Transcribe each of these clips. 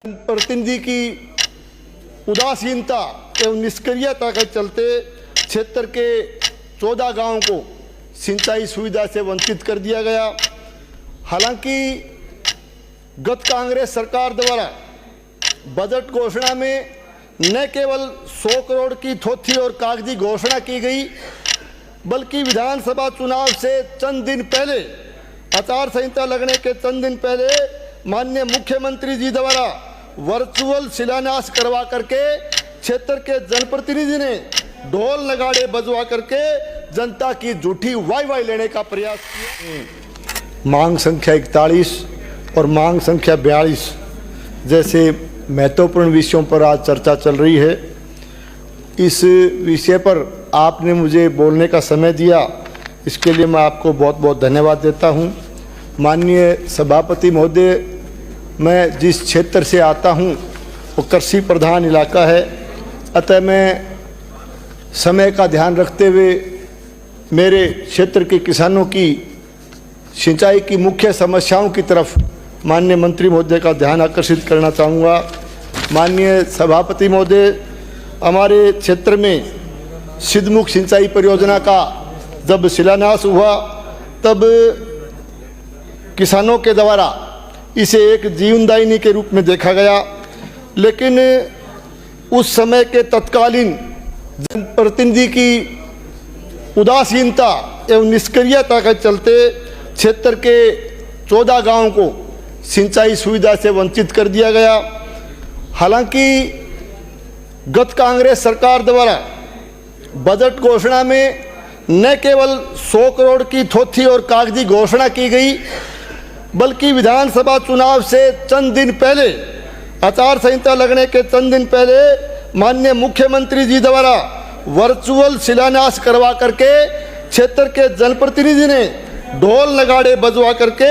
प्रतिनिधि की उदासीनता एवं निष्क्रियता के चलते क्षेत्र के 14 गांवों को सिंचाई सुविधा से वंचित कर दिया गया। हालांकि गत कांग्रेस सरकार द्वारा बजट घोषणा में न केवल 100 करोड़ की थोथी और कागजी घोषणा की गई, बल्कि विधानसभा चुनाव से चंद दिन पहले, आचार संहिता लगने के चंद दिन पहले माननीय मुख्यमंत्री जी द्वारा वर्चुअल शिलान्यास करवा करके क्षेत्र के जनप्रतिनिधि ने ढोल नगाड़े बजवा करके जनता की झूठी वाई लेने का प्रयास किया। मांग संख्या 41 और मांग संख्या 42 जैसे महत्वपूर्ण विषयों पर आज चर्चा चल रही है। इस विषय पर आपने मुझे बोलने का समय दिया, इसके लिए मैं आपको बहुत बहुत धन्यवाद देता हूं। माननीय सभापति महोदय, मैं जिस क्षेत्र से आता हूं वो कृषि प्रधान इलाका है, अतः मैं समय का ध्यान रखते हुए मेरे क्षेत्र के किसानों की सिंचाई की मुख्य समस्याओं की तरफ माननीय मंत्री महोदय का ध्यान आकर्षित करना चाहूँगा। माननीय सभापति महोदय, हमारे क्षेत्र में सिद्धमुख सिंचाई परियोजना का जब शिलान्यास हुआ तब किसानों के द्वारा इसे एक जीवनदायिनी के रूप में देखा गया, लेकिन उस समय के तत्कालीन जनप्रतिनिधि की उदासीनता एवं निष्क्रियता के चलते क्षेत्र के 14 गांवों को सिंचाई सुविधा से वंचित कर दिया गया। हालांकि गत कांग्रेस सरकार द्वारा बजट घोषणा में न केवल 100 करोड़ की थोथी और कागजी घोषणा की गई, बल्कि विधानसभा चुनाव से चंद दिन पहले, आचार संहिता लगने के चंद दिन पहले माननीय मुख्यमंत्री जी द्वारा वर्चुअल शिलान्यास करवा करके क्षेत्र के जनप्रतिनिधि ने ढोल नगाड़े बजवा करके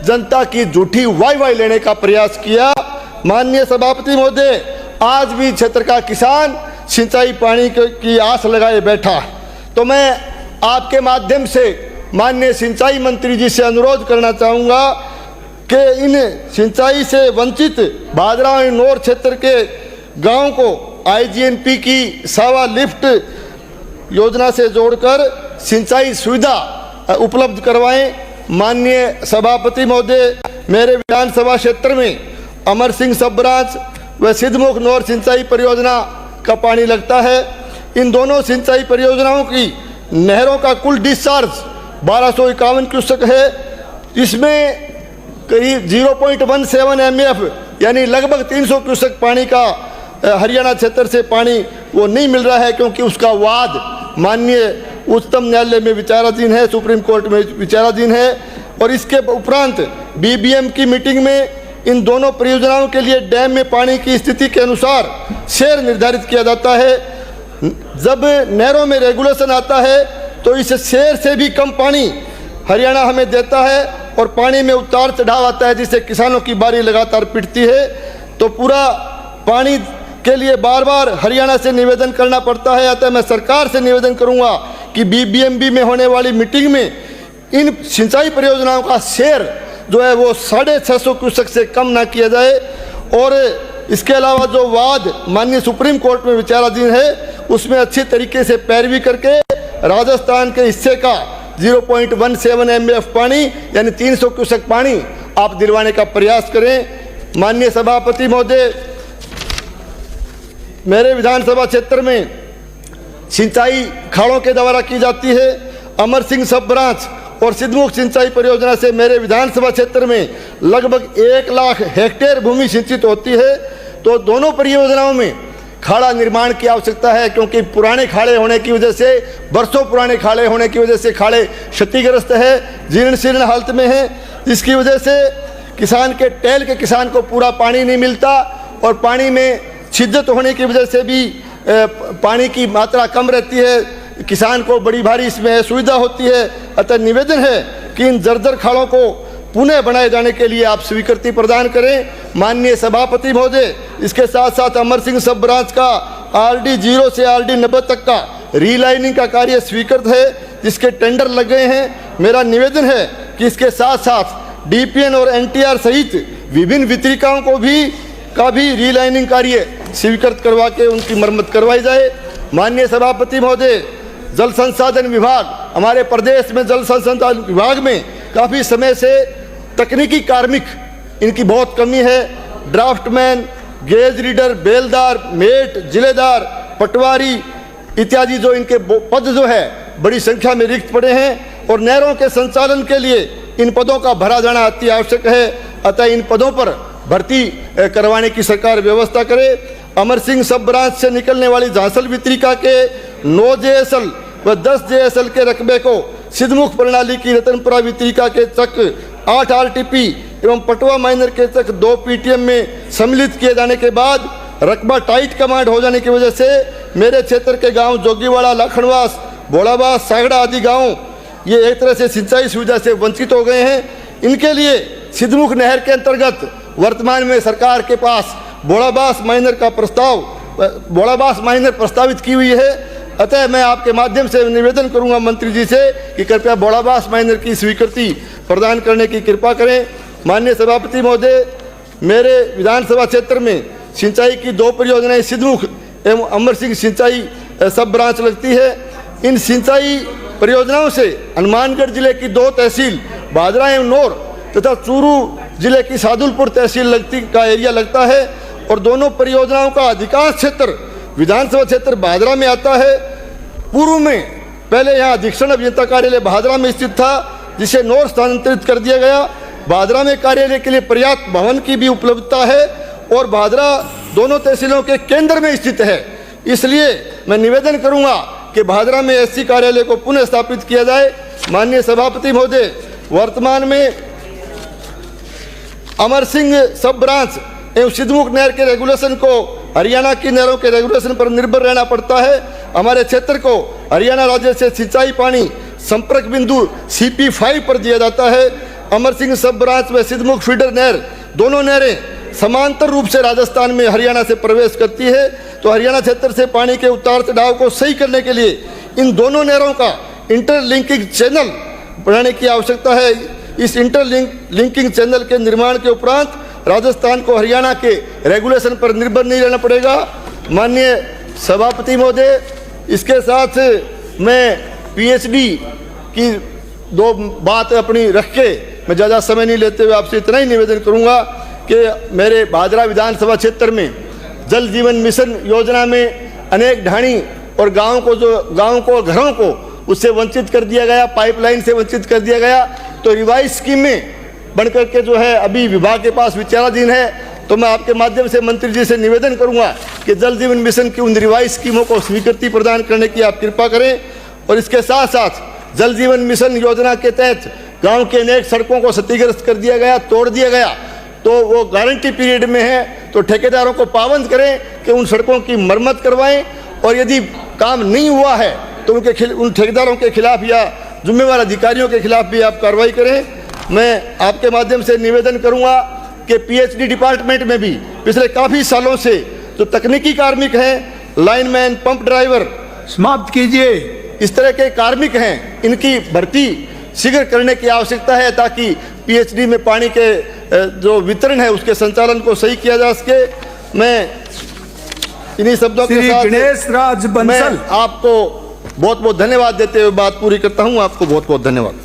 जनता की झूठी वाई लेने का प्रयास किया। माननीय सभापति महोदय, आज भी क्षेत्र का किसान सिंचाई पानी की आस लगाए बैठा। तो मैं आपके माध्यम से माननीय सिंचाई मंत्री जी से अनुरोध करना चाहूँगा कि इन सिंचाई से वंचित भादरा नौर क्षेत्र के गांव को IGNP की सावा लिफ्ट योजना से जोड़कर सिंचाई सुविधा उपलब्ध करवाएं। माननीय सभापति महोदय, मेरे विधानसभा क्षेत्र में अमर सिंह सब ब्रांच व सिद्धमुख नौर सिंचाई परियोजना का पानी लगता है। इन दोनों सिंचाई परियोजनाओं की नहरों का कुल डिस्चार्ज 1251 क्यूसेक है। इसमें करीब 0.17 MF यानी लगभग 300 क्यूसेक पानी का हरियाणा क्षेत्र से पानी वो नहीं मिल रहा है, क्योंकि उसका वाद माननीय उच्चतम न्यायालय में विचाराधीन है, सुप्रीम कोर्ट में विचाराधीन है। और इसके उपरांत BBM की मीटिंग में इन दोनों परियोजनाओं के लिए डैम में पानी की स्थिति के अनुसार शेयर निर्धारित किया जाता है। जब नहरों में रेगुलेशन आता है तो इस शेयर से भी कम पानी हरियाणा हमें देता है और पानी में उतार चढ़ाव आता है, जिससे किसानों की बारी लगातार पिटती है। तो पूरा पानी के लिए बार बार हरियाणा से निवेदन करना पड़ता है। अतः मैं सरकार से निवेदन करूंगा कि BBMB में होने वाली मीटिंग में इन सिंचाई परियोजनाओं का शेयर जो है वो 650 क्यूसेक से कम ना किया जाए। और इसके अलावा जो वाद माननीय सुप्रीम कोर्ट में विचाराधीन है, उसमें अच्छी तरीके से पैरवी करके राजस्थान के हिस्से का 0.17 MF पानी यानी 300 क्यूसेक पानी आप दिलवाने का प्रयास करें। माननीय सभापति महोदय, मेरे विधानसभा क्षेत्र में सिंचाई खाड़ों के द्वारा की जाती है। अमर सिंह सब ब्रांच और सिद्धमुख सिंचाई परियोजना से मेरे विधानसभा क्षेत्र में लगभग 1 लाख हेक्टेयर भूमि सिंचित होती है। तो दोनों परियोजनाओं में खाड़ा निर्माण की आवश्यकता है, क्योंकि पुराने खाड़े होने की वजह से, बरसों पुराने खाड़े होने की वजह से खाड़े क्षतिग्रस्त है, जीर्ण शीर्ण हालत में है, जिसकी वजह से किसान के टेल के किसान को पूरा पानी नहीं मिलता और पानी में शिद्दत होने की वजह से भी पानी की मात्रा कम रहती है, किसान को बड़ी भारी इसमें असुविधा होती है। अतः निवेदन है कि इन जर्जर खाड़ों को पुनः बनाए जाने के लिए आप स्वीकृति प्रदान करें। माननीय सभापति महोदय, इसके साथ साथ अमर सिंह सब ब्रांच का RD 0 से RD 90 तक का रीलाइनिंग का कार्य स्वीकृत है, जिसके टेंडर लग गए हैं। मेरा निवेदन है कि इसके साथ साथ DPN और NTR सहित विभिन्न वितरिकाओं को भी का भी रीलाइनिंग कार्य स्वीकृत करवा के उनकी मरम्मत करवाई जाए। माननीय सभापति महोदय, जल संसाधन विभाग, हमारे प्रदेश में जल संसाधन विभाग में काफ़ी समय से तकनीकी कार्मिक इनकी बहुत कमी है। ड्राफ्टमैन, गेज रीडर, बेलदार, मेट, जिलेदार, पटवारी इत्यादि जो इनके पद जो है बड़ी संख्या में रिक्त पड़े हैं और नहरों के संचालन के लिए इन पदों का भरा जाना अति आवश्यक है। अतः इन पदों पर भर्ती करवाने की सरकार व्यवस्था करे। अमर सिंह सब ब्रांच से निकलने वाली झांसल वितरिका के 9 JSL व 10 JSL के रकबे को सिद्धमुख प्रणाली की रतनपुरा वितरिका के चक 8 RTP एवं पटवा माइनर के चक 2 PTM में सम्मिलित किए जाने के बाद रकबा टाइट कमांड हो जाने की वजह से मेरे क्षेत्र के गांव जोगीवाड़ा, लाखनवास, भोलाबास, सागड़ा आदि गांव ये एक तरह से सिंचाई सुविधा से वंचित हो गए हैं। इनके लिए सिद्धमुख नहर के अंतर्गत वर्तमान में सरकार के पास भोलाबास माइनर प्रस्तावित की हुई है। अतः मैं आपके माध्यम से निवेदन करूंगा मंत्री जी से कि कृपया भोलाबास माइनर की स्वीकृति प्रदान करने की कृपा करें। माननीय सभापति महोदय, मेरे विधानसभा क्षेत्र में सिंचाई की 2 परियोजनाएं सिद्धमुख एवं अमर सिंह सिंचाई सब ब्रांच लगती है। इन सिंचाई परियोजनाओं से हनुमानगढ़ जिले की 2 तहसील भादरा एवं नौर तथा चूरू जिले की सादुलपुर तहसील का एरिया लगता है और दोनों परियोजनाओं का अधिकांश क्षेत्र विधानसभा क्षेत्र भादरा में आता है। पूर्व में पहले यहाँ अधीक्षण अभियंता कार्यालय भादरा में स्थित था, जिसे नौर स्थानांतरित कर दिया गया। भादरा में कार्यालय के लिए पर्याप्त भवन की भी उपलब्धता है और भादरा दोनों तहसीलों के केंद्र में स्थित है। इसलिए मैं निवेदन करूंगा कि भादरा में SC कार्यालय को पुनः स्थापित किया जाए। माननीय सभापति महोदय, वर्तमान में अमर सिंह सब ब्रांच एवं सिद्धमुख नहर के रेगुलेशन को हरियाणा की नहरों के रेगुलेशन पर निर्भर रहना पड़ता है। हमारे क्षेत्र को हरियाणा राज्य से सिंचाई पानी संपर्क बिंदु CP5 पर दिया जाता है। अमर सिंह सब ब्रांच व सिद्धमुख फीडर नहर दोनों नहरें समांतर रूप से राजस्थान में हरियाणा से प्रवेश करती है, तो हरियाणा क्षेत्र से पानी के उतार चढ़ाव को सही करने के लिए इन दोनों नहरों का इंटरलिंकिंग चैनल बनाने की आवश्यकता है। इस इंटरलिंकिंग चैनल के निर्माण के उपरांत राजस्थान को हरियाणा के रेगुलेशन पर निर्भर नहीं रहना पड़ेगा। माननीय सभापति महोदय, इसके साथ मैं PhD की 2 बात अपनी रख के मैं ज़्यादा समय नहीं लेते हुए आपसे इतना ही निवेदन करूंगा कि मेरे भादरा विधानसभा क्षेत्र में जल जीवन मिशन योजना में अनेक ढाणी और गाँव को घरों को उससे वंचित कर दिया गया, पाइपलाइन से वंचित कर दिया गया। तो रिवाइज स्कीमें बनकर के जो है अभी विभाग के पास विचाराधीन है। तो मैं आपके माध्यम से मंत्री जी से निवेदन करूंगा कि जल जीवन मिशन की उन रिवाइज स्कीमों को स्वीकृति प्रदान करने की आप कृपा करें। और इसके साथ साथ जल जीवन मिशन योजना के तहत गांव के अनेक सड़कों को क्षतिग्रस्त कर दिया गया, तोड़ दिया गया, तो वो गारंटी पीरियड में है, तो ठेकेदारों को पाबंद करें कि उन सड़कों की मरम्मत करवाएं और यदि काम नहीं हुआ है तो उन ठेकेदारों के खिलाफ या जिम्मेवार अधिकारियों के खिलाफ भी आप कार्रवाई करें। मैं आपके माध्यम से निवेदन करूंगा कि PhD डिपार्टमेंट में भी पिछले काफ़ी सालों से जो तकनीकी कार्मिक हैं, लाइनमैन, पंप ड्राइवर, समाप्त कीजिए, इस तरह के कार्मिक हैं, इनकी भर्ती शीघ्र करने की आवश्यकता है ताकि PhD में पानी के जो वितरण है उसके संचालन को सही किया जा सके। मैं इन्हीं शब्दों के साथ गणेश राज बंसल आपको बहुत बहुत धन्यवाद देते हुए बात पूरी करता हूं। आपको बहुत बहुत धन्यवाद।